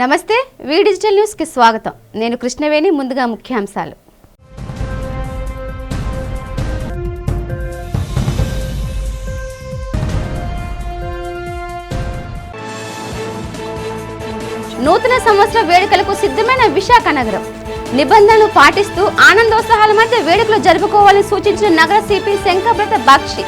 నమస్తే వి digital news కి స్వాగతం. నేను కృష్ణవేణి. ముందుగా ముఖ్యాంశాలు. నూతన సంవత్సర వేడుకలకు సిద్ధమైన విశాఖ నగరం. నిబంధనలు పాటిస్తూ ఆనందోత్సాహాల మధ్య వేడుకలు జరుపుకోవాలని సూచించిన నగర సిపి శంకబ్రత బాక్షి.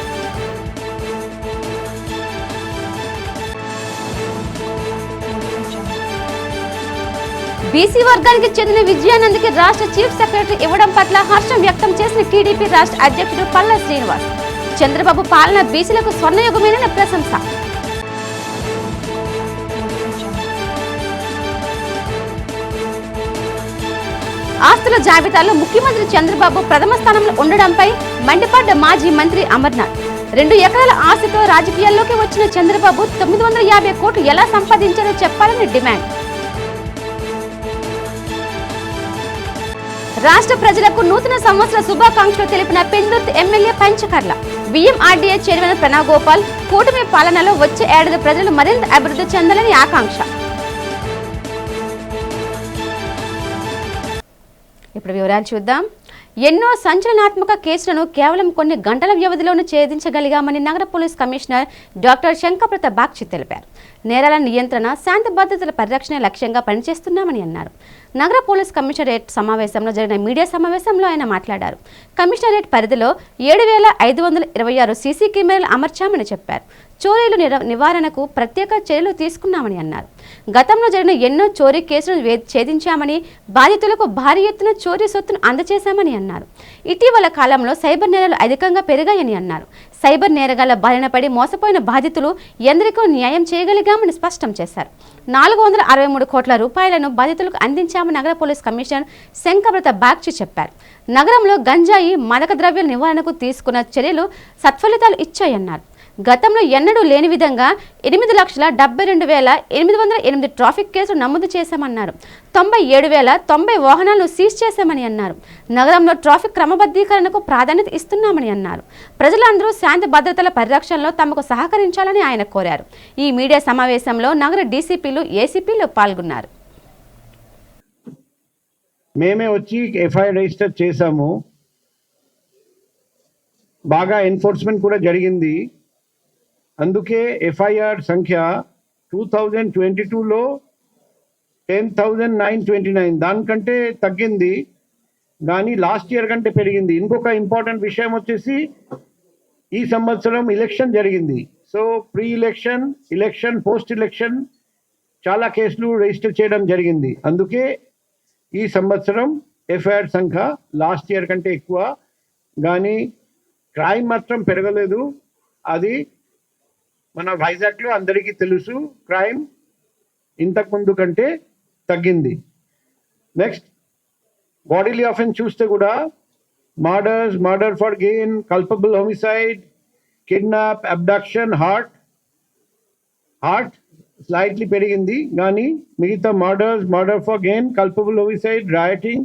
బీసీ వర్గానికి చెందిన విజయానంద్కి రాష్ట్ర చీఫ్ సెక్రటరీ ఇవ్వడం పట్ల హర్షం వ్యక్తం చేసిన టీడీపీ రాష్ట్ర అధ్యక్షుడు పల్లా శ్రీనివాస్. చంద్రబాబు పాలన బీసీలకు స్వర్ణయుగమేనని ప్రశంస. ఆస్తుల జాబితాలో ముఖ్యమంత్రి చంద్రబాబు ప్రథమ స్థానంలో ఉండడంపై మండిపడ్డ మాజీ మంత్రి అమర్నాథ్. 2 ఎకరాల ఆస్తితో రాజకీయాల్లోకి వచ్చిన చంద్రబాబు 950 కోట్లు ఎలా సంపాదించారో చెప్పాలని డిమాండ్. రాష్ట్ర ప్రజలకు నూతన సంవత్సర శుభాకాంక్షలు తెలిపిన Pendurthi MLA Panchakarla. BMRDA chairman Pranav Gopal. కూటమి పాలనలో వచ్చే ఏడాది ప్రజలు మరింత అభివృద్ధి చెందాలని ఆకాంక్ష. ఇప్పుడు వివరాలు చూద్దాం. ఎన్నో సంచలనాత్మక కేసులను కేవలం కొన్ని గంటల వ్యవధిలోనే ఛేదించగలిగామని నగర police commissioner doctor Shankhabrata Bakshi తెలిపారు. నేరాల నియంత్రణ, శాంతి భద్రతల పరిరక్షణ లక్ష్యంగా పనిచేస్తున్నామని అన్నారు. నగర పోలీస్ కమిషనరేట్ సమావేశంలో జరిగిన మీడియా సమావేశంలో ఆయన మాట్లాడారు. కమిషనరేట్ పరిధిలో 7,526 సీసీ కెమెరాలు అమర్చామని చెప్పారు. చోరీలు నివారణకు ప్రత్యేక చర్యలు తీసుకున్నామని అన్నారు. గతంలో జరిగిన ఎన్నో చోరీ కేసులను ఛేదించామని, బాధితులకు భారీ ఎత్తున చోరీ సొత్తును అందజేశామని అన్నారు. ఇటీవల కాలంలో సైబర్ నేరాలు అధికంగా పెరిగాయని అన్నారు. సైబర్ నేరగాళ్ల బారిన పడి మోసపోయిన బాధితులు ఎందరికో న్యాయం చేయగలిగామని స్పష్టం చేశారు. 463 కోట్ల రూపాయలను బాధితులకు అందించామని నగర పోలీస్ కమిషనర్ శంకబ్రత బాక్షి చెప్పారు. నగరంలో గంజాయి, మాదక ద్రవ్యాల నివారణకు తీసుకున్న చర్యలు సత్ఫలితాలు ఇచ్చాయన్నారు. గతంలో ఎన్నడూ లేని విధంగా 8,72,808 ట్రాఫిక్ కేసులు నమోదు చేశామన్నారు. 97,090 వాహనాలను సీజ్ చేశామని అన్నారు. నగరంలో ట్రాఫిక్ క్రమబద్ధీకరణకు ప్రాధాన్యత ఇస్తున్నామని అన్నారు. ప్రజలందరూ శాంతి భద్రతల పరిరక్షణలో తమకు సహకరించాలని ఆయన కోరారు. ఈ మీడియా సమావేశంలో నగర డీసీపీలు, ఏసీపీలు పాల్గొన్నారు. మేమే వచ్చి ఎఫ్ఐఆర్ రిజిస్టర్ చేశాము. బాగా ఎన్ఫోర్స్మెంట్ కూడా జరిగింది. అందుకే ఎఫ్ఐఆర్ సంఖ్య 2022లో 10,929 దానికంటే తగ్గింది, కానీ లాస్ట్ ఇయర్ కంటే పెరిగింది. ఇంకొక ఇంపార్టెంట్ విషయం వచ్చేసి ఈ సంవత్సరం ఎలక్షన్ జరిగింది. So pre election, election, post election చాలా కేసులు రిజిస్టర్ చేయడం జరిగింది. అందుకే ఈ సంవత్సరం ఎఫ్ఐఆర్ సంఖ్య లాస్ట్ ఇయర్ కంటే ఎక్కువ, కానీ క్రైమ్ మాత్రం పెరగలేదు. అది మన వైజాగ్లో అందరికీ తెలుసు, క్రైమ్ ఇంతకుముందు కంటే తగ్గింది. నెక్స్ట్ బాడీలీ ఆఫెన్స్ చూస్తే కూడా murders, murder for gain, culpable homicide, kidnap, abduction, hurt slightly పెరిగింది, కానీ మిగతా murders, murder for gain, culpable homicide, rioting,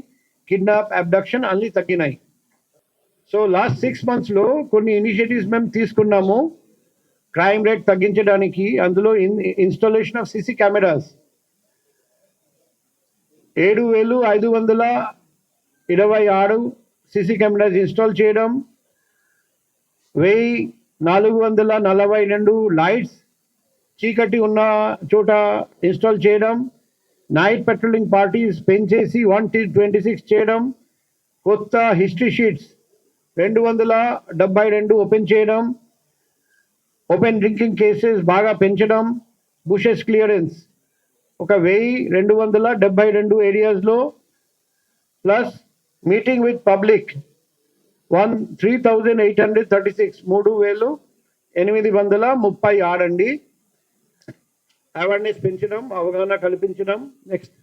kidnap, abduction అన్నీ తగ్గినాయి. సో లాస్ట్ 6 monthsలో కొన్ని ఇనిషియేటివ్స్ మేము తీసుకున్నాము క్రైమ్ రేట్ తగ్గించడానికి. అందులో installation of CC cameras 7,526 CC cameras install చేయడం, 1,442 లైట్స్ చీకటి ఉన్న చోట ఇన్స్టాల్ చేయడం, నైట్ పెట్రోలింగ్ పార్టీస్ పెంచేసి 126 చేయడం, కొత్త హిస్టరీ షీట్స్ 272 ఓపెన్ చేయడం, ఓపెన్ డ్రింకింగ్ కేసెస్ బాగా పెంచడం, బుషెస్ క్లియరెన్స్ 1,272 ఏరియాస్లో, ప్లస్ మీటింగ్ విత్ పబ్లిక్ 3,836 3,836 అండి. అవేర్నెస్ పెంచడం, అవగాహన కల్పించడం. నెక్స్ట్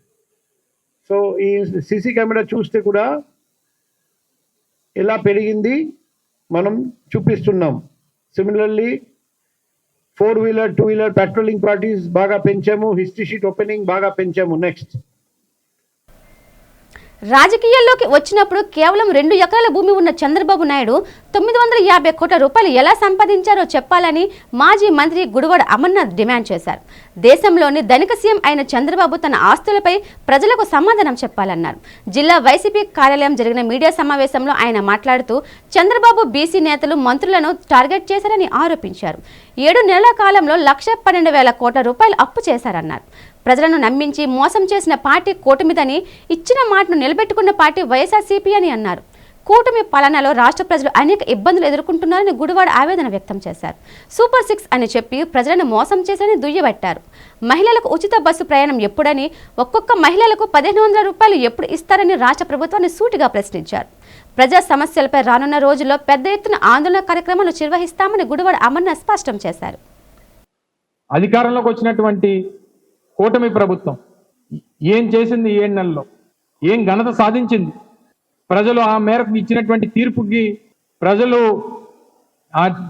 సో ఈ సీసీ కెమెరా చూస్తే కూడా ఎలా పెరిగింది మనం చూపిస్తున్నాం. Similarly 4-wheeler, 2-wheeler patrolling parties బాగా పెంచాము, హిస్టరీ షీట్ ఓపెనింగ్ బాగా పెంచాము. నెక్స్ట్ రాజకీయాల్లోకి వచ్చినప్పుడు కేవలం 2 ఎకరాల భూమి ఉన్న చంద్రబాబు నాయుడు 950 కోట్ల రూపాయలు ఎలా సంపాదించారో చెప్పాలని మాజీ మంత్రి గుడివాడ అమర్నాథ్ డిమాండ్ చేశారు. దేశంలోని ధనిక సీఎం అయిన చంద్రబాబు తన ఆస్తులపై ప్రజలకు సమాధానం చెప్పాలన్నారు. జిల్లా వైసీపీ కార్యాలయం జరిగిన మీడియా సమావేశంలో ఆయన మాట్లాడుతూ చంద్రబాబు బీసీ నేతలు మంత్రులను టార్గెట్ చేశారని ఆరోపించారు. 7 నెలల కాలంలో 1,12,000 కోట్ల రూపాయలు అప్పు చేశారన్నారు. ప్రజలను నమ్మించి మోసం చేసిన పార్టీ కూటమిదని, ఇచ్చిన మాటను నిలబెట్టుకున్న పార్టీ వైఎస్ఆర్సీపీ అని అన్నారు. కూటమి పాలనలో రాష్ట్ర ప్రజలు అనేక ఇబ్బందులు ఎదుర్కొంటున్నారని గుడివాడ ఆవేదన వ్యక్తం చేశారు. సూపర్ 6 అని చెప్పి ప్రజలను మోసం చేశారని దుయ్యబట్టారు. మహిళలకు ఉచిత బస్సు ప్రయాణం ఎప్పుడని, ఒక్కొక్క మహిళలకు 1,500 రూపాయలు ఎప్పుడు ఇస్తారని రాష్ట్ర ప్రభుత్వాన్ని సూటిగా ప్రశ్నించారు. ప్రజా సమస్యలపై రానున్న రోజుల్లో పెద్ద ఎత్తున ఆందోళన కార్యక్రమాలు నిర్వహిస్తామని గుడివాడ అమర్నాథ్ స్పష్టం చేశారు. అధికారంలోకి వచ్చినటువంటి కూటమి ప్రభుత్వం ఏం చేసింది? 7 నెలల్లో ఏం ఘనత సాధించింది? ప్రజలు ఆ మేరకు ఇచ్చినటువంటి తీర్పుకి ప్రజలు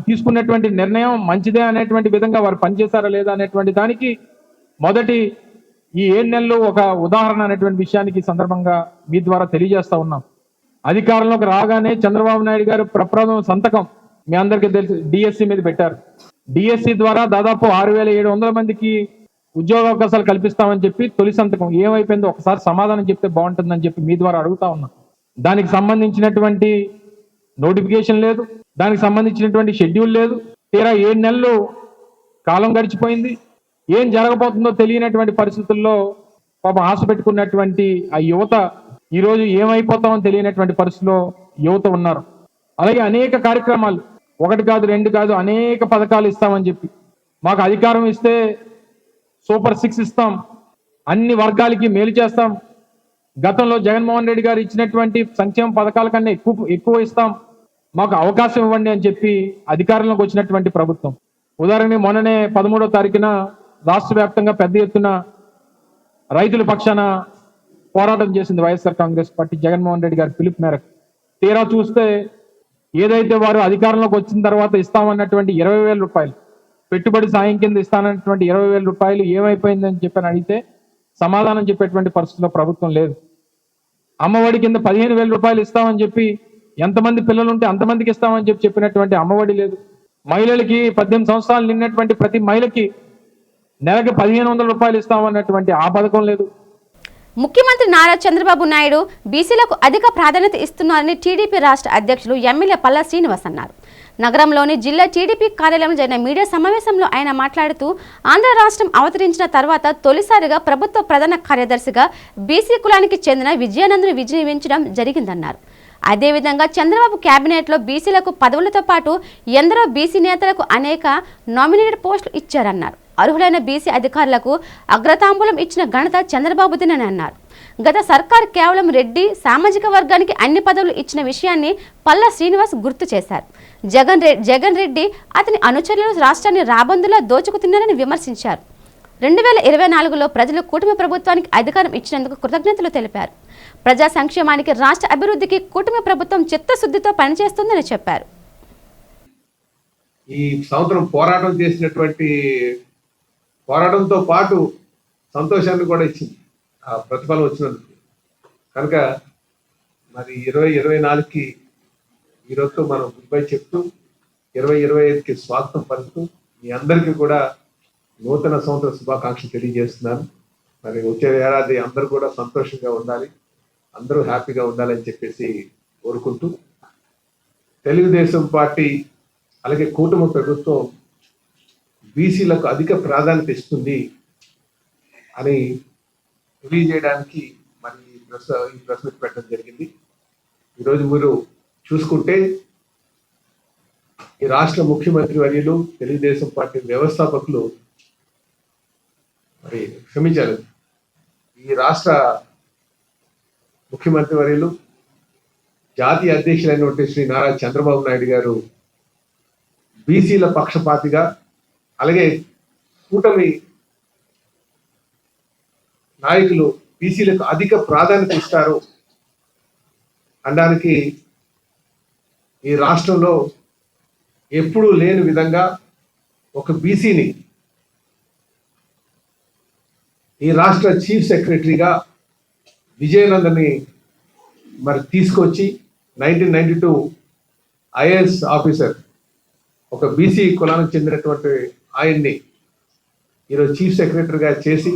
తీసుకున్నటువంటి నిర్ణయం మంచిదే అనేటువంటి విధంగా వారు పనిచేశారా లేదా అనేటువంటి దానికి మొదటి ఈ 7 నెలలు ఒక ఉదాహరణ అనేటువంటి విషయానికి సందర్భంగా మీ ద్వారా తెలియజేస్తా ఉన్నాం. అధికారంలోకి రాగానే చంద్రబాబు నాయుడు గారు ప్రప్రథమ సంతకం మీ అందరికీ తెలుసు డిఎస్సి మీద పెట్టారు. డిఎస్సి ద్వారా దాదాపు 6,700 మందికి ఉద్యోగ అవకాశాలు కల్పిస్తామని చెప్పి తొలి సంతకం ఏమైపోయిందో ఒకసారి సమాధానం చెప్తే బాగుంటుందని చెప్పి మీ ద్వారా అడుగుతా ఉన్నాం. దానికి సంబంధించినటువంటి నోటిఫికేషన్ లేదు, దానికి సంబంధించినటువంటి షెడ్యూల్ లేదు. తీరా 7 నెలలు కాలం గడిచిపోయింది. ఏం జరగబోతుందో తెలియనటువంటి పరిస్థితుల్లో పాపం ఆశ పెట్టుకున్నటువంటి ఆ యువత ఈరోజు ఏమైపోతామో తెలియనటువంటి పరిస్థితిలో యువత ఉన్నారు. అలాగే అనేక కార్యక్రమాలు, 1 కాదు 2 కాదు, అనేక పథకాలు ఇస్తామని చెప్పి మాకు అధికారం ఇస్తే సూపర్ 6 ఇస్తాం, అన్ని వర్గాలకి మేలు చేస్తాం, గతంలో జగన్మోహన్ రెడ్డి గారు ఇచ్చినటువంటి సంక్షేమ పథకాల కన్నా ఎక్కువ ఇస్తాం, మాకు అవకాశం ఇవ్వండి అని చెప్పి అధికారంలోకి వచ్చినటువంటి ప్రభుత్వం. ఉదాహరణకి మొన్ననే 13వ తారీఖున రాష్ట్ర వ్యాప్తంగా పెద్ద ఎత్తున రైతుల పక్షాన పోరాటం చేసింది వైఎస్ఆర్ కాంగ్రెస్ పార్టీ జగన్మోహన్ రెడ్డి గారి పిలుపు మేరకు. తీరా చూస్తే ఏదైతే వారు అధికారంలోకి వచ్చిన తర్వాత ఇస్తామన్నటువంటి 20,000 రూపాయలు పెట్టుబడి సాయం కింద ఇస్తానన్నటువంటి 20,000 రూపాయలు ఏమైపోయిందని చెప్పని అడిగితే సమాధానం చెప్పేటువంటి పరిస్థితిలో ప్రభుత్వం లేదు. అమ్మఒడి కింద 15,000 రూపాయలు ఇస్తామని చెప్పి ఎంతమంది పిల్లలు ఉంటే అంతమందికి ఇస్తామని చెప్పినటువంటి అమ్మఒడి లేదు. మహిళలకి 18 సంవత్సరాలు నిన్నటువంటి ప్రతి మహిళకి నెలకి 1,500 రూపాయలు ఇస్తామన్నటువంటి ఆ పథకం లేదు. ముఖ్యమంత్రి నారా చంద్రబాబు నాయుడు బీసీలకు అధిక ప్రాధాన్యత ఇస్తున్నారని టీడీపీ రాష్ట్ర అధ్యక్షులు ఎమ్మెల్యే పల్లా శ్రీనివాస్ అన్నారు. నగరంలోని జిల్లా టీడీపీ కార్యాలయంలో జరిగిన మీడియా సమావేశంలో ఆయన మాట్లాడుతూ ఆంధ్ర రాష్ట్రం అవతరించిన తర్వాత తొలిసారిగా ప్రభుత్వ ప్రధాన కార్యదర్శిగా బీసీ కులానికి చెందిన విజయానందుని విజయించడం జరిగిందన్నారు. అదేవిధంగా చంద్రబాబు కేబినెట్లో బీసీలకు పదవులతో పాటు ఎందరో బీసీ నేతలకు అనేక నామినేటెడ్ పోస్టులు ఇచ్చారన్నారు. అర్హులైన బీసీ అధికారులకు అగ్రతాంబూలం ఇచ్చిన ఘనత చంద్రబాబుదేనని అన్నారు. గత సర్కార్ కేవలం రెడ్డి సామాజిక వర్గానికి అన్ని పదవులు ఇచ్చిన విషయాన్ని పల్లా శ్రీనివాస్ గుర్తు చేశారు. జగన్ రెడ్డి అతని అనుచరులు రాష్ట్రాన్ని రాబందులా దోచుకుతున్నారని విమర్శించారు. 2024లో ప్రజలు కూటమి ప్రభుత్వానికి అధికారం ఇచ్చినందుకు కృతజ్ఞతలు తెలిపారు. ప్రజా సంక్షేమానికి రాష్ట్ర అభివృద్ధికి కూటమి ప్రభుత్వం చిత్తశుద్ధితో పనిచేస్తుందని చెప్పారు. ఈ సంవత్సరం పోరాటంతో పాటు సంతోషాన్ని కూడా ఇచ్చింది ఆ ప్రతిఫలం వచ్చినందుకు. కనుక మరి 2024కి ఈరోజుతో మనం గుడ్ బై చెప్తూ 2025కి స్వాగతం పలుకుతూ మీ అందరికీ కూడా నూతన సంవత్సర శుభాకాంక్షలు తెలియజేస్తున్నాను. మరి వచ్చే ఏడాది అందరూ కూడా సంతోషంగా ఉండాలి, అందరూ హ్యాపీగా ఉండాలని చెప్పేసి కోరుకుంటూ తెలుగుదేశం పార్టీ అలాగే కూటమి ప్రభుత్వం బీసీలకు అధిక ప్రాధాన్యత ఇస్తుంది అని తెలియజేయడానికి మరి ఈ ప్రెస్ మీట్ పెట్టడం జరిగింది. ఈరోజు మీరు చూసుకుంటే ఈ రాష్ట్ర ముఖ్యమంత్రి వర్యులు తెలుగుదేశం పార్టీ వ్యవస్థాపకులు మరి క్షమించారు, ఈ రాష్ట్ర ముఖ్యమంత్రి వర్యులు జాతీయ అధ్యక్షులైనటువంటి శ్రీ నారా చంద్రబాబు నాయుడు గారు బీసీల పక్షపాతిగా అలాగే కూటమి నాయకులు బీసీలకు అధిక ప్రాధాన్యత ఇస్తారు అనడానికి ఈ రాష్ట్రంలో ఎప్పుడూ లేని విధంగా ఒక బీసీని ఈ రాష్ట్ర చీఫ్ సెక్రటరీగా విజయానందని మరి తీసుకొచ్చి 1992 ఐఏఎస్ ఆఫీసర్ ఒక బీసీ కులానికి చెందినటువంటి ఆయన్ని ఈరోజు చీఫ్ సెక్రటరీగా చేసి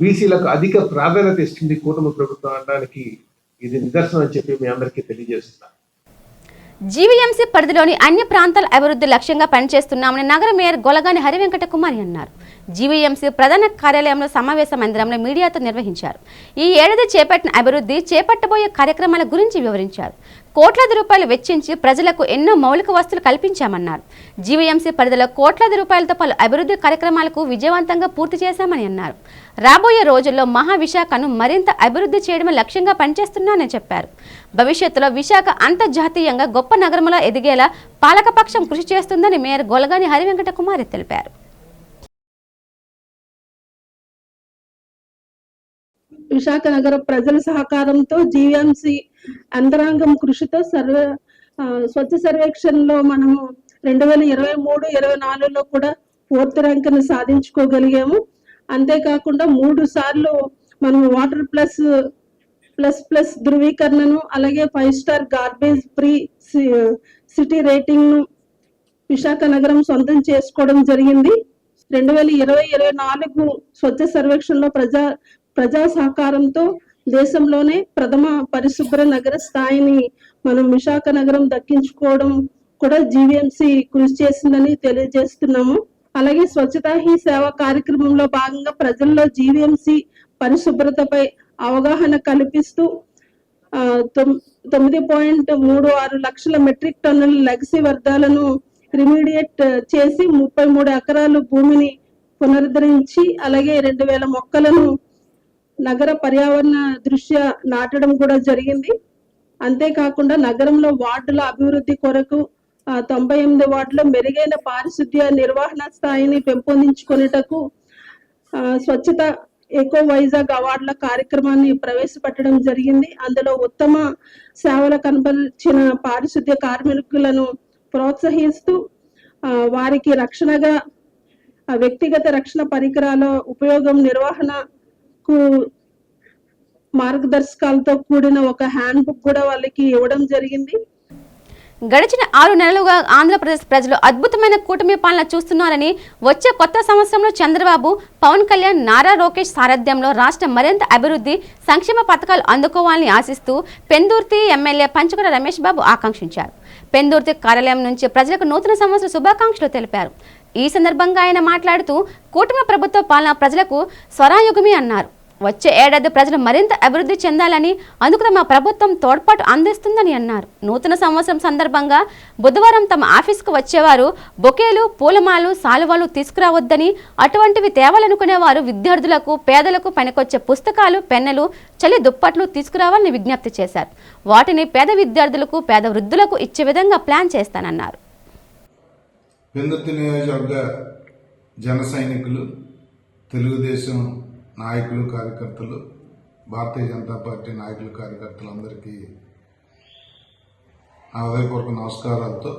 బీసీలకు అధిక ప్రాధాన్యత ఇస్తుంది కూటమి ప్రభుత్వం అనడానికి ఇది నిదర్శనం అని చెప్పి మీ అందరికీ తెలియజేస్తున్నాను. జీవీఎంసీ పరిధిలోని అన్ని ప్రాంతాల అభివృద్ధి లక్ష్యంగా పనిచేస్తున్నామని నగర మేయర్ గొలగాని హరివెంకట కుమారి అన్నారు. జీవీఎంసీ ప్రధాన కార్యాలయంలో సమావేశ మందిరంలో మీడియాతో నిర్వహించారు. ఈ ఏడాది చేపట్టిన అభివృద్ధి, చేపట్టబోయే కార్యక్రమాల గురించి వివరించారు. కోట్లాది రూపాయలు వెచ్చించి ప్రజలకు ఎన్నో మౌలిక వసతులు కల్పించామన్నారు. జీవీఎంసీ పరిధిలో కోట్లాది రూపాయలతో పలు అభివృద్ధి కార్యక్రమాలకు విజయవంతంగా పూర్తి చేశామని అన్నారు. రాబోయే రోజుల్లో మహావిశాఖను మరింత అభివృద్ధి చేయడమే లక్ష్యంగా పనిచేస్తున్నానని చెప్పారు. భవిష్యత్తులో విశాఖ అంతర్జాతీయంగా గొప్ప నగరంలో ఎదిగేలా పాలకపక్షం కృషి చేస్తుందని మేయర్ గొలగాని హరివెంకట కుమారి తెలిపారు. విశాఖ నగర ప్రజల సహకారంతో జీవీఎంసీ యంత్రాంగం కృషితో స్వచ్ఛ సర్వేక్షణలో మనము 2023-24లో కూడా 4th ర్యాంకును సాధించుకోగలిగాము. అంతేకాకుండా 3 సార్లు మనం వాటర్ ప్లస్ ధృవీకరణను, అలాగే 5 star garbage free city rating ను విశాఖ నగరం సొంతం చేసుకోవడం జరిగింది. 2020-24 స్వచ్ఛ సర్వేక్షణలో ప్రజా సహకారంతో దేశంలోనే ప్రథమ పరిశుభ్ర నగర స్థాయిని మనం విశాఖ నగరం దక్కించుకోవడం కూడా జీవీఎంసీ కృషి చేసిందని తెలియజేస్తున్నాము. అలాగే స్వచ్ఛతా హీ సేవ కార్యక్రమంలో భాగంగా ప్రజల్లో జీవీఎంసీ పరిశుభ్రతపై అవగాహన కల్పిస్తూ 9.36 లక్షల మెట్రిక్ టన్నుల లెగసీ వ్యర్థాలను రిమీడియేట్ చేసి 33 ఎకరాలు భూమిని పునరుద్ధరించి అలాగే 2000 మొక్కలను నగర పర్యావరణ దృష్ట్యా నాటడం కూడా జరిగింది. అంతేకాకుండా నగరంలో వార్డుల అభివృద్ధి కొరకు 98 వార్డులో మెరుగైన పారిశుద్ధ్య నిర్వహణ స్థాయిని పెంపొందించుకునేటకు స్వచ్ఛత ఎకో వైజాగ్ అవార్డుల కార్యక్రమాన్ని ప్రవేశపెట్టడం జరిగింది. అందులో ఉత్తమ సేవలు కనబరిచిన పారిశుద్ధ్య కార్మికులను ప్రోత్సహిస్తూ వారికి రక్షణగా వ్యక్తిగత రక్షణ పరికరాల ఉపయోగం, నిర్వహణకు మార్గదర్శకాలతో కూడిన ఒక హ్యాండ్ బుక్ కూడా వాళ్ళకి ఇవ్వడం జరిగింది. గడిచిన 6 నెలలుగా ఆంధ్రప్రదేశ్ ప్రజలు అద్భుతమైన కూటమి పాలన చూస్తున్నారని, వచ్చే కొత్త సంవత్సరంలో చంద్రబాబు, పవన్ కళ్యాణ్, నారా లోకేష్ సారథ్యంలో రాష్ట్రం మరింత అభివృద్ధి, సంక్షేమ పథకాలు అందుకోవాలని ఆశిస్తూ పెందుర్తి ఎమ్మెల్యే పంచకొండ రమేష్ బాబు ఆకాంక్షించారు. పెందుర్తి కార్యాలయం నుంచి ప్రజలకు నూతన సంవత్సర శుభాకాంక్షలు తెలిపారు. ఈ సందర్భంగా ఆయన మాట్లాడుతూ కూటమి ప్రభుత్వ పాలన ప్రజలకు స్వరాయుగమి అన్నారు. వచ్చే ఏడాది ప్రజలు మరింత అభివృద్ధి చెందాలని, అందుకు తమ ప్రభుత్వం తోడ్పాటు అందిస్తుందని అన్నారు. నూతన సంవత్సరం సందర్భంగా బుధవారం తమ ఆఫీస్కు వచ్చేవారు బొకేలు, పూలమాలు, సాలువాలు తీసుకురావద్దని, అటువంటివి తేవాలనుకునేవారు విద్యార్థులకు, పేదలకు పనికొచ్చే పుస్తకాలు, పెన్నులు, చలి దుప్పట్లు తీసుకురావాలని విజ్ఞప్తి చేశారు. వాటిని పేద విద్యార్థులకు, పేద వృద్ధులకు ఇచ్చే విధంగా ప్లాన్ చేస్తానన్నారు. పెందుర్తి నియోజకవర్గ జన సైనికులు, తెలుగుదేశం నాయకులు, కార్యకర్తలు, భారతీయ జనతా పార్టీ నాయకులు, కార్యకర్తలందరికీ నా హృదయపూర్వక నమస్కారాలతో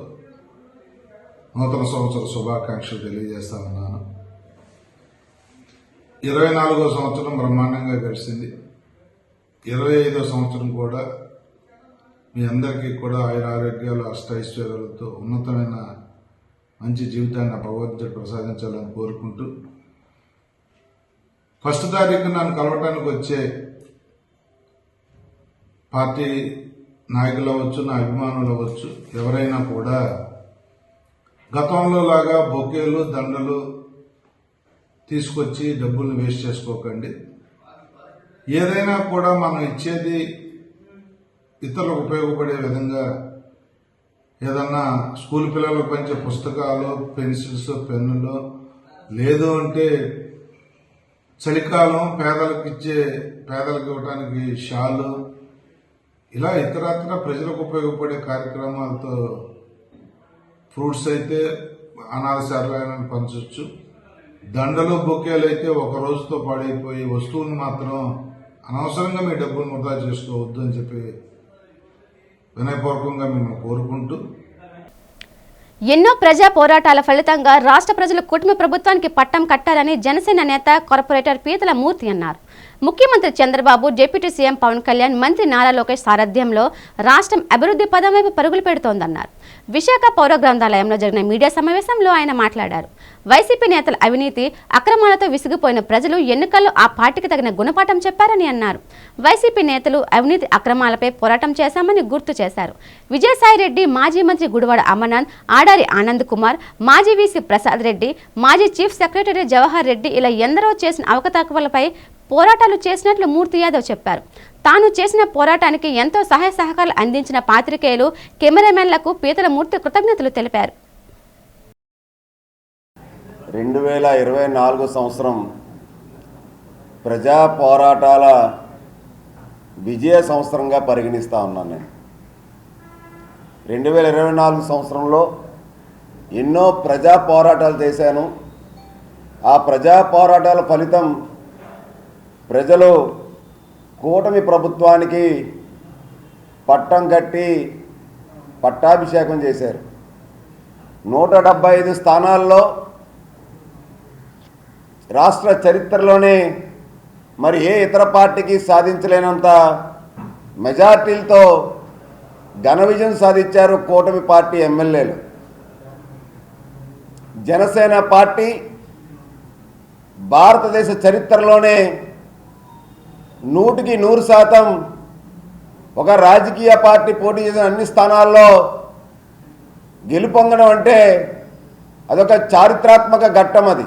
నూతన సంవత్సర శుభాకాంక్షలు తెలియజేస్తా ఉన్నాను. 24వ సంవత్సరం బ్రహ్మాండంగా గడిచింది. 25వ సంవత్సరం కూడా మీ అందరికీ కూడా ఆయురారోగ్యాలు, అష్టైశ్వర్యాలతో ఉన్నతమైన మంచి జీవితాన్ని భగవంతుడు ప్రసాదించాలని కోరుకుంటూ, 1వ తారీఖు నన్ను కలవటానికి వచ్చే పార్టీ నాయకులు అవ్వచ్చు, నా అభిమానులు అవ్వచ్చు, ఎవరైనా కూడా గతంలో లాగా బొకేలు, దండలు తీసుకొచ్చి డబ్బుల్ని వేస్ట్ చేసుకోకండి. ఏదైనా కూడా మనం ఇచ్చేది ఇతరులకు ఉపయోగపడే విధంగా, ఏదన్నా స్కూల్ పిల్లలకు పంచే పుస్తకాలు, పెన్సిల్స్, పెన్నులు, లేదు అంటే చలికాలం పేదలకు ఇవ్వడానికి షాలు, ఇలా ఇతరత్ర ప్రజలకు ఉపయోగపడే కార్యక్రమాలతో ఫ్రూట్స్ అయితే అనాథ శరణాలయాలను పంచవచ్చు. దండలు, బొకేలు అయితే ఒక రోజుతో పాడైపోయి వస్తువులను మాత్రం అనవసరంగా మీ డబ్బులు వృధా చేసుకోవద్దు అని చెప్పి వినయపూర్వకంగా మేము కోరుకుంటూ, ఎన్నో ప్రజా పోరాటాల ఫలితంగా రాష్ట్ర ప్రజలు కూటమి ప్రభుత్వానికి పట్టం కట్టారని జనసేన నేత కార్పొరేటర్ పీతల మూర్తి అన్నారు. ముఖ్యమంత్రి చంద్రబాబు, డిప్యూటీ సీఎం పవన్ కళ్యాణ్, మంత్రి నారా లోకేష్ సారథ్యంలో రాష్ట్రం అభివృద్ధి పదం వైపు పరుగులు పెడుతోందన్నారు. విశాఖ పౌర గ్రంథాలయంలో జరిగిన మీడియా సమావేశంలో ఆయన మాట్లాడారు. వైసీపీ నేతల అవినీతి, అక్రమాలతో విసిగిపోయిన ప్రజలు ఎన్నికల్లో ఆ పార్టీకి తగిన గుణపాఠం చెప్పారని అన్నారు. వైసీపీ నేతలు అవినీతి అక్రమాలపై పోరాటం చేశామని గుర్తు చేశారు. విజయసాయిరెడ్డి, మాజీ మంత్రి గుడివాడ అమర్నాథ్, ఆడారి ఆనంద్ కుమార్, మాజీ వీసీ ప్రసాద్ రెడ్డి, మాజీ చీఫ్ సెక్రటరీ జవహర్ రెడ్డి ఇలా ఎందరో చేసిన అవకతవకలపై పోరాటాలు చేసినట్లు మూర్తి యాదవ్ చెప్పారు. తాను చేసిన పోరాటానికి ఎంతో సహాయ సహకారాలు అందించిన పాత్రికేయులు, కెమెరామెన్లకు పీతల మూర్తి కృతజ్ఞతలు తెలిపారు. 2024 సంవత్సరం ప్రజా పోరాటాల విజయ సంవత్సరంగా పరిగణిస్తూ ఉన్నాను. నేను 2024 సంవత్సరంలో ఎన్నో ప్రజా పోరాటాలు చేశాను. ఆ ప్రజా పోరాటాల ఫలితం ప్రజలు కూటమి ప్రభుత్వానికి పట్టం కట్టి పట్టాభిషేకం చేశారు. 175 స్థానాల్లో రాష్ట్ర చరిత్రలోనే మరి ఏ ఇతర పార్టీకి సాధించలేనంత మెజార్టీలతో ఘన విజయం సాధించారు కూటమి పార్టీ ఎమ్మెల్యేలు. జనసేన పార్టీ భారతదేశ చరిత్రలోనే 100% ఒక రాజకీయ పార్టీ పోటీ చేసిన అన్ని స్థానాల్లో గెలుపొందడం అంటే అదొక చారిత్రాత్మక ఘట్టం. అది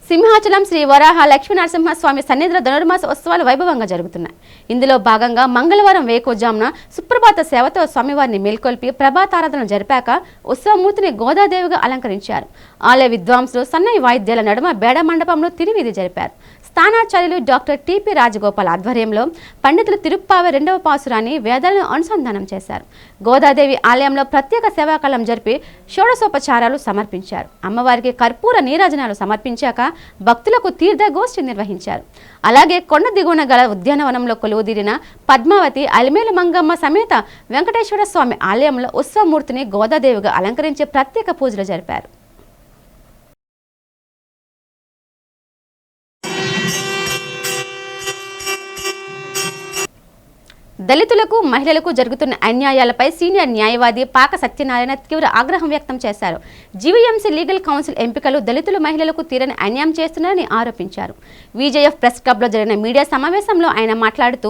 సింహాచలం శ్రీ వరాహ లక్ష్మీనరసింహస్వామి సన్నిధిలో ధనుర్మాస ఉత్సవాలు వైభవంగా జరుగుతున్నాయి. ఇందులో భాగంగా మంగళవారం వేకోజామున సుప్రభాత సేవతో స్వామివారిని మేల్కొల్పి ప్రభాతారాధన జరిపాక ఉత్సవమూర్తిని గోదాదేవిగా అలంకరించారు. ఆలయ విద్వాంసులు సన్నయి వాయిద్యాల నడుమ బేడ మండపంలో తిరువీధి జరిపారు. స్థానాచార్యులు డాక్టర్ టిపి రాజగోపాల్ ఆధ్వర్యంలో పండితులు తిరుప్పావి 2వ పాసురాన్ని వేదాలను అనుసంధానం చేశారు. గోదాదేవి ఆలయంలో ప్రత్యేక సేవాకాలం జరిపి షోడశోపచారాలు సమర్పించారు. అమ్మవారికి కర్పూర నీరాజనాలు సమర్పించాక భక్తులకు తీర్థగోష్ఠి నిర్వహించారు. అలాగే కొండ దిగువన గల ఉద్యానవనంలో కొలువుదీరిన పద్మావతి, అలిమేలు మంగమ్మ సమేత వెంకటేశ్వర స్వామి ఆలయంలో ఉత్సవమూర్తిని గోదాదేవిగా అలంకరించి ప్రత్యేక పూజలు జరిపారు. దళితులకు, మహిళలకు జరుగుతున్న అన్యాయాలపై సీనియర్ న్యాయవాది పాక సత్యనారాయణ తీవ్ర ఆగ్రహం వ్యక్తం చేశారు. జీవీఎంసీ లీగల్ కౌన్సిల్ ఎంపికలు దళితులు, మహిళలకు తీరని అన్యాయం చేస్తున్నారని ఆరోపించారు. విజేఎఫ్ ప్రెస్ క్లబ్లో జరిగిన మీడియా సమావేశంలో ఆయన మాట్లాడుతూ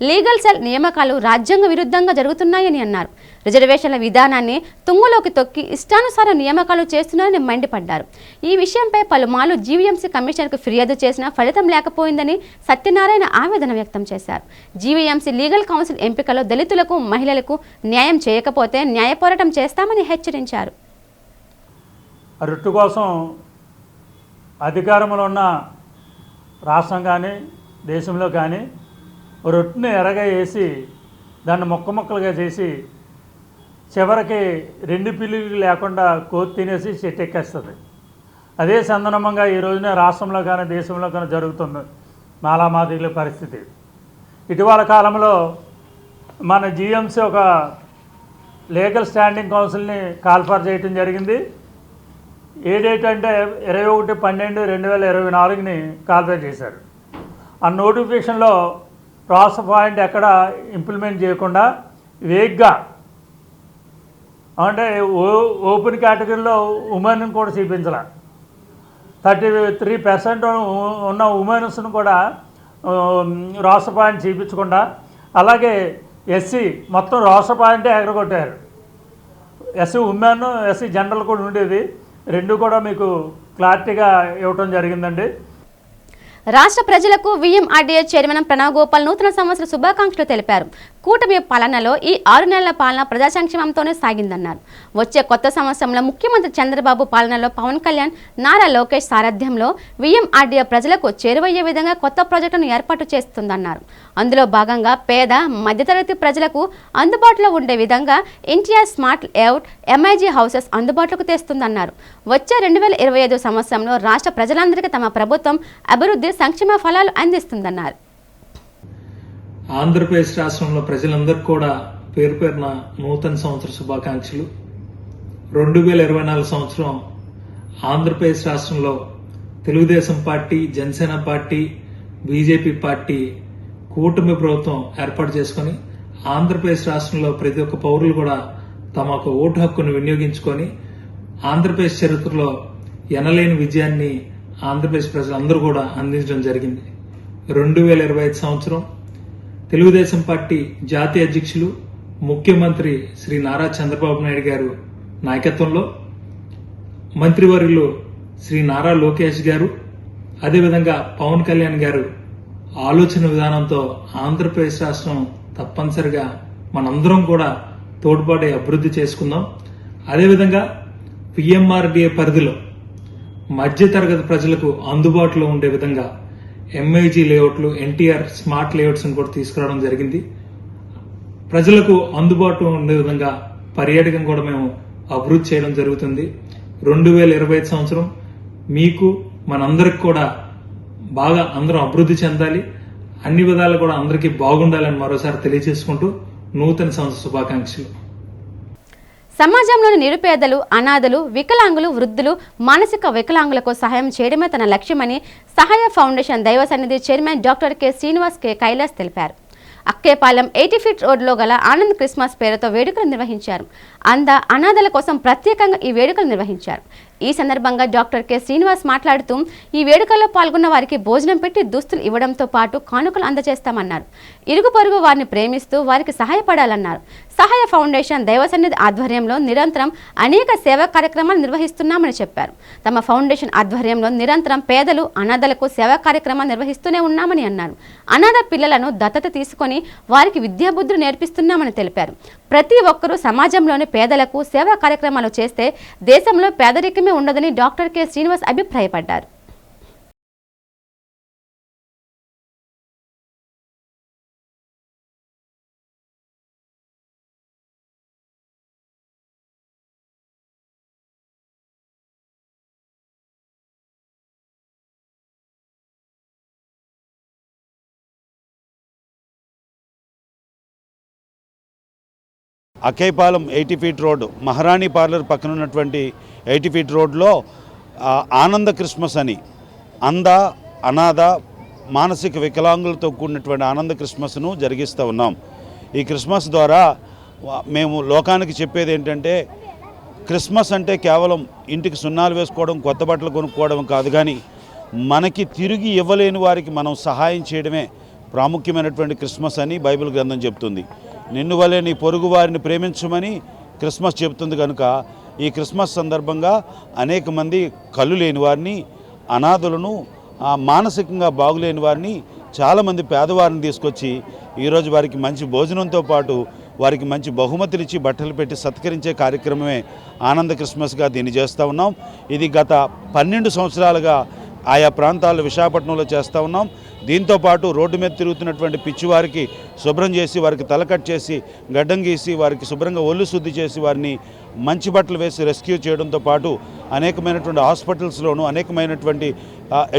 లీగల్ సెల్ నియామకాలు రాజ్యాంగ విరుద్ధంగా జరుగుతున్నాయని అన్నారు. రిజర్వేషన్ల విధానాన్ని తుంగలోకి తొక్కి ఇష్టానుసారం నియామకాలు చేస్తున్నారని మండిపడ్డారు. ఈ విషయంపై పలుమార్లు జీవీఎంసీ కమిషనర్కు ఫిర్యాదు చేసినా ఫలితం లేకపోయిందని సత్యనారాయణ ఆవేదన వ్యక్తం చేశారు. జీవీఎంసీ లీగల్ కౌన్సిల్ ఎంపికలో దళితులకు, మహిళలకు న్యాయం చేయకపోతే న్యాయ పోరాటం చేస్తామని హెచ్చరించారు. రొట్టు కోసం అధికారంలో ఉన్న రాష్ట్రం కానీ దేశంలో కానీ రొట్టుని ఎరగా వేసి దాన్ని ముక్కలుగా చేసి చివరికి 2 పిల్లులు లేకుండా కోతి తినేసి చెట్టెక్కేస్తుంది. అదే సందర్భంగా ఈ రోజున రాష్ట్రంలో కానీ దేశంలో కానీ జరుగుతుంది మాలామాదిల పరిస్థితి. ఇటీవల కాలంలో మన జీఎంసీ ఒక లీగల్ స్టాండింగ్ కౌన్సిల్ని కాల్ఫర్ చేయటం జరిగింది. ఏ డేట్ అంటే 21/12/2024ని కాల్ఫర్ చేశారు. ఆ నోటిఫికేషన్లో ప్రాసెస్ పాయింట్ ఎక్కడ ఇంప్లిమెంట్ చేయకుండా వేగ్గా అంటే ఓపెన్ కేటగిరీలో ఉమెన్ కూడా చూపించాల. 33% ఉన్న ఉమెన్స్ను కూడా రోస్టర్ పాయింట్ చూపించకుండా, అలాగే ఎస్సీ మొత్తం రోస్టర్ పాయింటే ఎగరగొట్టారు. ఎస్సీ ఉమెన్, ఎస్సీ జనరల్ కూడా ఉండేది. 2 కూడా మీకు క్లారిటీగా ఇవ్వటం జరిగిందండి. రాష్ట్ర ప్రజలకు వీఎంఆర్డీఏ చైర్మన్ ప్రణవ్ గోపాల్ నూతన సంవత్సర శుభాకాంక్షలు తెలిపారు. కూటమి పాలనలో ఈ 6 నెలల పాలన ప్రజా సంక్షేమంతోనే సాగిందన్నారు. వచ్చే కొత్త సంవత్సరంలో ముఖ్యమంత్రి చంద్రబాబు పాలనలో పవన్ కళ్యాణ్, నారా లోకేష్ సారథ్యంలో వీఎంఆర్డీఏ ప్రజలకు చేరువయ్యే విధంగా కొత్త ప్రాజెక్టును ఏర్పాటు చేస్తుందన్నారు. అందులో భాగంగా పేద, మధ్యతరగతి ప్రజలకు అందుబాటులో ఉండే విధంగా NTR smart layout, MIG houses అందుబాటులోకి తెస్తుందన్నారు. వచ్చే 2025 సంవత్సరంలో రాష్ట్ర ప్రజలందరికీ తమ ప్రభుత్వం అభివృద్ధి, సంక్షేమ ఫలాలు అందిస్తుందన్నారు. ఆంధ్రప్రదేశ్ రాష్ట్రంలో ప్రజలందరికీ కూడా పేరు పేరున నూతన సంవత్సర శుభాకాంక్షలు. 2024 సంవత్సరం ఆంధ్రప్రదేశ్ రాష్ట్రంలో Telugu Desam party, Janasena party, BJP party కూటమి ప్రభుత్వం ఏర్పాటు చేసుకుని ఆంధ్రప్రదేశ్ రాష్ట్రంలో ప్రతి ఒక్క పౌరులు కూడా తమ యొక్క ఓటు హక్కును వినియోగించుకొని ఆంధ్రప్రదేశ్ చరిత్రలో ఎనలేని విజయాన్ని ఆంధ్రప్రదేశ్ ప్రజలందరూ కూడా అందించడం జరిగింది. 2025 సంవత్సరం తెలుగుదేశం పార్టీ జాతీయ అధ్యక్షులు, ముఖ్యమంత్రి శ్రీ నారా చంద్రబాబు నాయుడు గారు నాయకత్వంలో మంత్రివర్యులు శ్రీ నారా లోకేష్ గారు, అదేవిధంగా పవన్ కళ్యాణ్ గారు ఆలోచన విధానంతో ఆంధ్రప్రదేశ్ రాష్ట్రం తప్పనిసరిగా మనందరం కూడా తోడ్పాటు అభివృద్ధి చేసుకుందాం. అదేవిధంగా పిఎంఆర్డీఏ పరిధిలో మధ్యతరగతి ప్రజలకు అందుబాటులో ఉండే విధంగా ఎంఐజీ లేఅవుట్లు, ఎన్టీఆర్ స్మార్ట్ లేఅవుట్స్ కూడా తీసుకురావడం జరిగింది. ప్రజలకు అందుబాటులో ఉండే విధంగా పర్యాటకం కూడా మేము అభివృద్ధి చేయడం జరుగుతుంది. 2025 సంవత్సరం మీకు మనందరికి కూడా బాగా అందరం అభివృద్ధి చెందాలి, అన్ని విధాలు కూడా అందరికీ బాగుండాలని మరోసారి తెలియజేసుకుంటూ నూతన సంవత్సర శుభాకాంక్షలు. సమాజంలోని నిరుపేదలు, అనాథలు, వికలాంగులు, వృద్ధులు, మానసిక వికలాంగులకు సహాయం చేయడమే తన లక్ష్యమని సహాయ ఫౌండేషన్ దైవ సన్నిధి chairman doctor K. Srinivas K. Kailas తెలిపారు. అక్కేపాలెం 80 ఫీట్ రోడ్లో గల ఆనంద్ క్రిస్మస్ పేరుతో వేడుకలు నిర్వహించారు. అనాథల కోసం ప్రత్యేకంగా ఈ వేడుకలు నిర్వహించారు. ఈ సందర్భంగా డాక్టర్ కె. శ్రీనివాస్ మాట్లాడుతూ ఈ వేడుకల్లో పాల్గొన్న వారికి భోజనం పెట్టి దుస్తులు ఇవ్వడంతో పాటు కానుకలు అందజేస్తామన్నారు. ఇరుగు పొరుగు వారిని ప్రేమిస్తూ వారికి సహాయపడాలన్నారు. సహాయ ఫౌండేషన్ దైవ సన్నిధి ఆధ్వర్యంలో నిరంతరం అనేక సేవా కార్యక్రమాలు నిర్వహిస్తున్నామని చెప్పారు. తమ ఫౌండేషన్ ఆధ్వర్యంలో నిరంతరం పేదలు, అనాథలకు సేవా కార్యక్రమాలు నిర్వహిస్తూనే ఉన్నామని అన్నారు. అనాథ పిల్లలను దత్తత తీసుకొని వారికి విద్యాబుద్ధులు నేర్పిస్తున్నామని తెలిపారు. ప్రతి ఒక్కరూ సమాజంలోని పేదలకు సేవా కార్యక్రమాలు చేస్తే దేశంలో పేదరికమే ఉండదని డాక్టర్ కె. శ్రీనివాస్ అభిప్రాయపడ్డారు. Akkepalem 80 feet road, Maharani parlour పక్కన ఉన్నటువంటి 80 ఫీట్ రోడ్లో ఆనంద క్రిస్మస్ అని అనాథ, మానసిక వికలాంగులతో కూడినటువంటి ఆనంద క్రిస్మస్ను జరిగిస్తూ ఉన్నాం. ఈ క్రిస్మస్ ద్వారా మేము లోకానికి చెప్పేది ఏంటంటే, క్రిస్మస్ అంటే కేవలం ఇంటికి సున్నాలు వేసుకోవడం, కొత్త బట్టలు కొనుక్కోవడం కాదు, కానీ మనకి తిరిగి ఇవ్వలేని వారికి మనం సహాయం చేయడమే ప్రాముఖ్యమైనటువంటి క్రిస్మస్ అని బైబిల్ గ్రంథం చెప్తుంది. నిన్ను వలె నీ పొరుగు వారిని ప్రేమించమని క్రిస్మస్ చెబుతుంది. కనుక ఈ క్రిస్మస్ సందర్భంగా అనేక మంది కళ్ళు లేని వారిని, అనాథులను, మానసికంగా బాగులేని వారిని, చాలామంది పేదవారిని తీసుకొచ్చి ఈరోజు వారికి మంచి భోజనంతో పాటు వారికి మంచి బహుమతులు ఇచ్చి బట్టలు పెట్టి సత్కరించే కార్యక్రమమే ఆనంద క్రిస్మస్గా దీన్ని చేస్తూ ఉన్నాం. ఇది గత 12 సంవత్సరాలుగా ఆయా ప్రాంతాల్లో విశాఖపట్నంలో చేస్తూ ఉన్నాం. దీంతోపాటు రోడ్డు మీద తిరుగుతున్నటువంటి పిచ్చివారికి శుభ్రం చేసి, వారికి తలకట్ చేసి, గడ్డం గీసి, వారికి శుభ్రంగా ఒళ్ళు శుద్ధి చేసి, వారిని మంచి బట్టలు వేసి రెస్క్యూ చేయడంతో పాటు అనేకమైనటువంటి హాస్పిటల్స్లోనూ, అనేకమైనటువంటి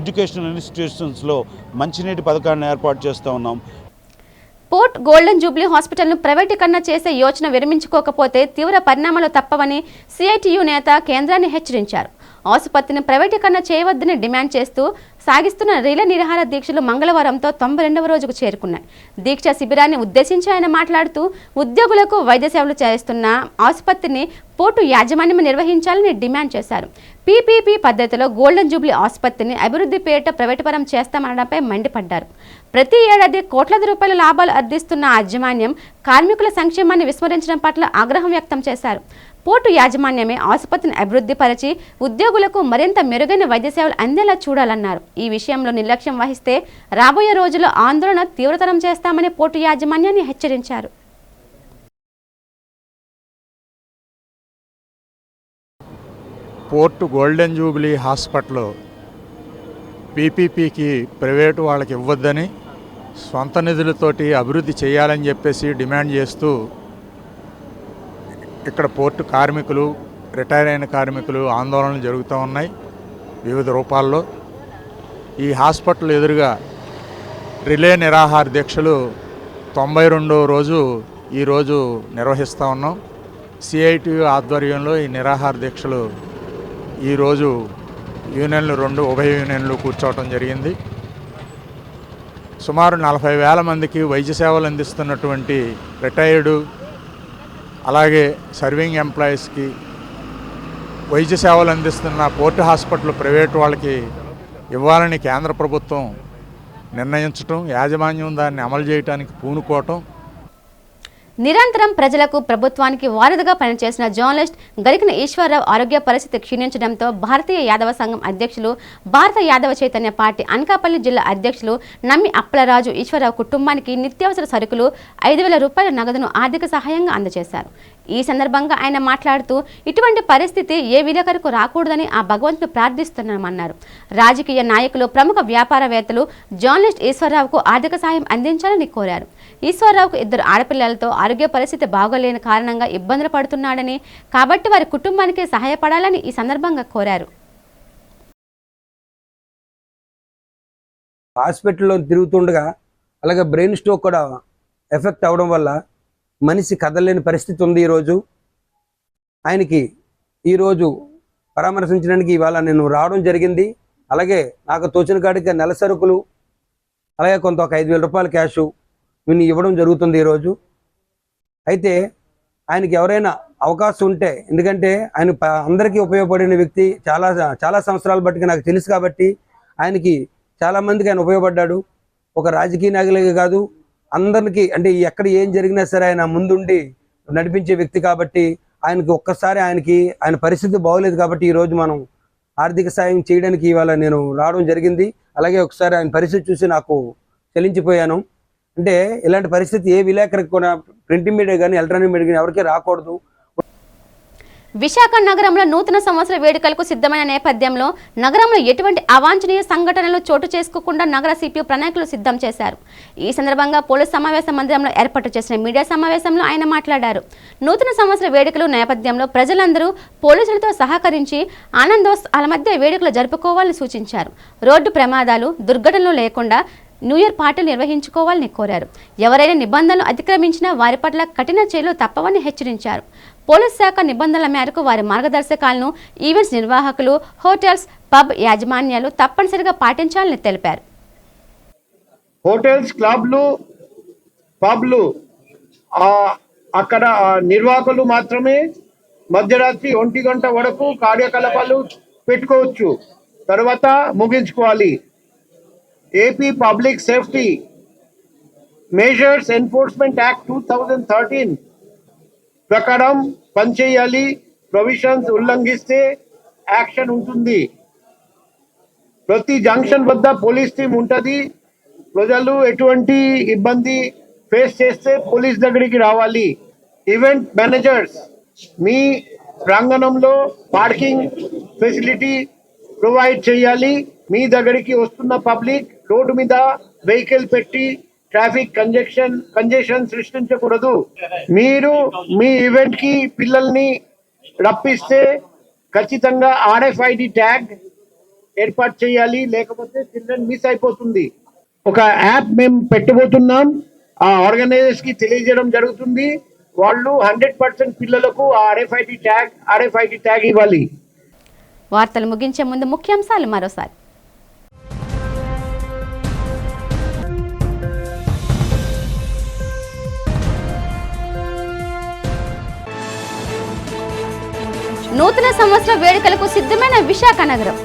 ఎడ్యుకేషనల్ ఇన్స్టిట్యూషన్స్లో మంచినీటి పథకాన్ని ఏర్పాటు చేస్తూ ఉన్నాం. పోర్ట్ గోల్డెన్ జూబ్లీ హాస్పిటల్ను ప్రైవేటీకరణ చేసే యోచన విరమించుకోకపోతే తీవ్ర పరిణామాలు తప్పవని సిఐటియు నేత కేంద్రాన్ని హెచ్చరించారు. ఆసుపత్రిని ప్రైవేటీకరణ చేయవద్దని డిమాండ్ చేస్తూ సాగిస్తున్న రిలే నిరాహార దీక్షలు మంగళవారంతో 92వ రోజుకు చేరుకున్నాయి. దీక్ష శిబిరాన్ని ఉద్దేశించి ఆయన మాట్లాడుతూ ఉద్యోగులకు వైద్య సేవలు చేస్తున్న ఆసుపత్రిని పోర్టు యాజమాన్యం నిర్వహించాలని డిమాండ్ చేశారు. పీపీపీ పద్ధతిలో గోల్డెన్ జూబ్లీ ఆసుపత్రిని అభివృద్ధి పేరిట ప్రైవేటుపరం చేస్తామనడంపై మండిపడ్డారు. ప్రతి ఏడాది కోట్లాది రూపాయల లాభాలు అర్జిస్తున్న యాజమాన్యం కార్మికుల సంక్షేమాన్ని విస్మరించడం పట్ల ఆగ్రహం వ్యక్తం చేశారు. పోర్టు యాజమాన్యమే ఆసుపత్రిని అభివృద్ధి పరిచి ఉద్యోగులకు మరింత మెరుగైన వైద్య సేవలు అందేలా చూడాలన్నారు. ఈ విషయంలో నిర్లక్ష్యం వహిస్తే రాబోయే రోజుల్లో ఆందోళన తీవ్రతరం చేస్తామని పోర్టు యాజమాన్యాన్ని హెచ్చరించారు. పోర్టు గోల్డెన్ జూబ్లీ హాస్పిటల్ పీపీపీకి ప్రైవేటు వాళ్ళకి ఇవ్వద్దని, స్వంత నిధులతోటి అభివృద్ధి చేయాలని చెప్పేసి డిమాండ్ చేస్తూ ఇక్కడ పోర్టు కార్మికులు, రిటైర్ అయిన కార్మికులు ఆందోళనలు జరుగుతూ ఉన్నాయి వివిధ రూపాల్లో. ఈ హాస్పిటల్ ఎదురుగా రిలే నిరాహార దీక్షలు 92వ రోజు ఈరోజు నిర్వహిస్తూ ఉన్నాం. సిఐటి ఆధ్వర్యంలో ఈ నిరాహార దీక్షలు ఈరోజు యూనియన్లు ఉభయ యూనియన్లు కూర్చోవటం జరిగింది. సుమారు 40,000 మందికి వైద్య సేవలు అందిస్తున్నటువంటి రిటైర్డు అలాగే సర్వింగ్ ఎంప్లాయీస్కి వైద్య సేవలు అందిస్తున్న పోర్టు హాస్పిటల్ ప్రైవేటు వాళ్ళకి ఇవ్వాలని కేంద్ర ప్రభుత్వం నిర్ణయించటం, యాజమాన్యం దాన్ని అమలు చేయడానికి పూనుకోవటం. నిరంతరం ప్రజలకు ప్రభుత్వానికి వారధిగా పనిచేసిన జర్నలిస్ట్ గరికన ఈశ్వరరావు ఆరోగ్య పరిస్థితి క్షీణించడంతో భారతీయ యాదవ సంఘం అధ్యక్షులు, భారత యాదవ చైతన్య పార్టీ అనకాపల్లి జిల్లా అధ్యక్షులు నమ్మి అప్పలరాజు ఈశ్వరరావు కుటుంబానికి నిత్యావసర సరుకులు 5,000 రూపాయల నగదును ఆర్థిక సహాయంగా అందజేశారు. ఈ సందర్భంగా ఆయన మాట్లాడుతూ ఇటువంటి పరిస్థితి ఏ విలేకరుకు రాకూడదని ఆ భగవంతుని ప్రార్థిస్తున్నామన్నారు. రాజకీయ నాయకులు, ప్రముఖ వ్యాపారవేత్తలు జర్నలిస్ట్ ఈశ్వరరావుకు ఆర్థిక సాయం అందించాలని కోరారు. ఈశ్వరరావుకు 2 ఆడపిల్లలతో ఆరోగ్య పరిస్థితి బాగోలేని కారణంగా ఇబ్బందులు పడుతున్నాడని, కాబట్టి వారి కుటుంబానికి సహాయపడాలని ఈ సందర్భంగా కోరారు. హాస్పిటల్లో తిరుగుతుండగా అలాగే బ్రెయిన్ స్ట్రోక్ కూడా ఎఫెక్ట్ అవడం వల్ల మనిషి కదలలేని పరిస్థితి ఉంది. ఆయనకి ఈరోజు పరామర్శించడానికి ఇవాళ నేను రావడం జరిగింది. అలాగే నాకు తోచిన కాడికి నెల సరుకులు అలాగే కొంత ఒక 5,000 రూపాయల క్యాషు వీని ఇవ్వడం జరుగుతుంది ఈరోజు. అయితే ఆయనకి ఎవరైనా అవకాశం ఉంటే, ఎందుకంటే ఆయన అందరికీ ఉపయోగపడిన వ్యక్తి, చాలా సంవత్సరాల బట్టి నాకు తెలుసు కాబట్టి ఆయనకి చాలామందికి ఆయన ఉపయోగపడ్డాడు. ఒక రాజకీయ నాయకులే కాదు, అందరికీ అంటే ఎక్కడ ఏం జరిగినా సరే ఆయన ముందుండి నడిపించే వ్యక్తి కాబట్టి ఆయనకి ఒక్కసారి ఆయన పరిస్థితి బాగోలేదు కాబట్టి ఈరోజు మనం ఆర్థిక సాయం చేయడానికి ఇవాళ నేను రావడం జరిగింది. అలాగే ఒకసారి ఆయన పరిస్థితి చూసి నాకు చెల్లించిపోయాను. అంటే ఇలాంటి పరిస్థితి ఏ విలేకరికి కూడా, ప్రింట్ మీడియా కానీ ఎలక్ట్రానిక్ మీడియా కానీ ఎవరికీ రాకూడదు. విశాఖ నగరంలో నూతన సంవత్సర వేడుకలకు సిద్ధమైన నేపథ్యంలో నగరంలో ఎటువంటి అవాంఛనీయ సంఘటనలు చోటు చేసుకోకుండా నగర సిపియు ప్రణాళికలు సిద్ధం చేశారు. ఈ సందర్భంగా పోలీస్ సమావేశ మందిరంలో ఏర్పాటు చేసిన మీడియా సమావేశంలో ఆయన మాట్లాడారు. నూతన సంవత్సర వేడుకల నేపథ్యంలో ప్రజలందరూ పోలీసులతో సహకరించి ఆనందోత్సవాల మధ్య వేడుకలు జరుపుకోవాలని సూచించారు. రోడ్డు ప్రమాదాలు, దుర్ఘటనలు లేకుండా న్యూ ఇయర్ పార్టీలు నిర్వహించుకోవాలని కోరారు. ఎవరైనా నిబంధనలు అతిక్రమించినా వారి పట్ల కఠిన చర్యలు తప్పవని హెచ్చరించారు. పోలీస్ శాఖ నిబంధనల మేరకు వారి మార్గదర్శకాలను ఈవెంట్స్ నిర్వాహకులు, హోటల్స్, పబ్ యాజమాన్యాలు తప్పనిసరిగా పాటించాలని తెలిపారు. హోటల్స్, క్లబ్లు, పబ్లు అక్కడ నిర్వాహకులు మాత్రమే మధ్యరాత్రి 1 గంట వరకు కార్యకలాపాలు పెట్టుకోవచ్చు, తర్వాత ముగించుకోవాలి. AP public safety measures enforcement act 2013 ప్రకారం పనిచేయాలి. ప్రొవిజన్స్ ఉల్లంఘిస్తే యాక్షన్ ఉంటుంది. ప్రతి జంక్షన్ వద్ద పోలీస్ టీం ఉంటుంది. ప్రజలు ఎటువంటి ఇబ్బంది ఫేస్ చేస్తే పోలీస్ దగ్గరికి రావాలి. ఈవెంట్ మేనేజర్స్ మీ ప్రాంగణంలో పార్కింగ్ ఫెసిలిటీ ప్రొవైడ్ చేయాలి. మీ దగ్గరికి వస్తున్న పబ్లిక్ రోడ్డు మీద వెహికల్ పెట్టి ట్రాఫిక్ కంజెషన్ సృష్టించకూడదు. మీరు మీ ఈవెంట్ కి పిల్లల్ని రప్పిస్తే ఖచ్చితంగా RFID ట్యాగ్ ఏర్పాటు చేయాలి, లేకపోతే చిల్డ్రన్ మిస్ అయిపోతుంది. ఒక యాప్ మేము పెట్టబోతున్నాం, ఆ ఆర్గనైజర్స్ కి తెలియజేయడం జరుగుతుంది. వాళ్ళు 100% పిల్లలకు RFID ట్యాగ్ ఇవ్వాలి. వార్తలు ముగించే ముందు ముఖ్యాంశాలు మరోసారి. నూతన సంవత్సర వేడుకలకు సిద్ధమైన విశాఖ నగరం.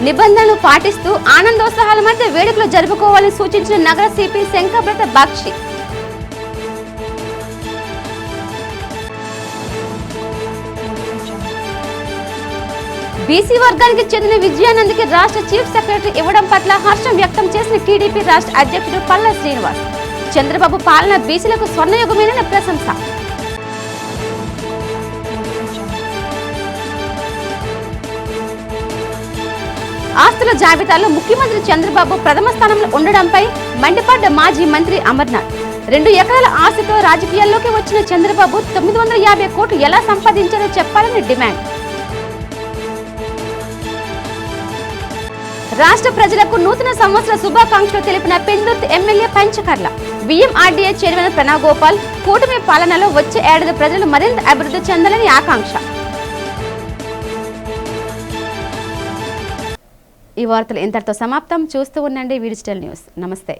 నిబంధనలు పాటిస్తూ ఆనందోత్సాహాల మధ్య వేడుకలు జరుపుకోవాలని సూచించిన నగర సిపి శంకరప్రత బాక్షి. బీసీ వర్గానికి చెందిన విజయానంద్కి రాష్ట్ర చీఫ్ సెక్రటరీ ఇవ్వడం పట్ల హర్షం వ్యక్తం చేసిన టీడీపీ రాష్ట్ర అధ్యక్షుడు పల్లా శ్రీనివాస్. చంద్రబాబు పాలన బీసీలకు స్వర్ణయుగమేనని ప్రశంస. ఆస్తుల జాబితాలో ముఖ్యమంత్రి చంద్రబాబు ప్రథమ స్థానంలో ఉండడంపై మండిపడ్డ మాజీ మంత్రి అమర్నాథ్. 2 ఎకరాల ఆస్తితో రాజకీయాల్లోకి వచ్చిన చంద్రబాబు 950 కోట్లు ఎలా సంపాదించారో చెప్పాలని డిమాండ్. రాష్ట్ర ప్రజలకు నూతన సంవత్సర శుభాకాంక్షలు తెలిపిన Pendurthi MLA Panchakarla. VMRDA chairman Pranav Gopal కూటమి పాలనలో వచ్చే ఏడాది ప్రజలు మరింత అభివృద్ధి చెందాలని ఆకాంక్ష. ఈ వార్తలు ఇంతటితో సమాప్తం. చూస్తూ ఉండండి డిజిటల్ న్యూస్. నమస్తే.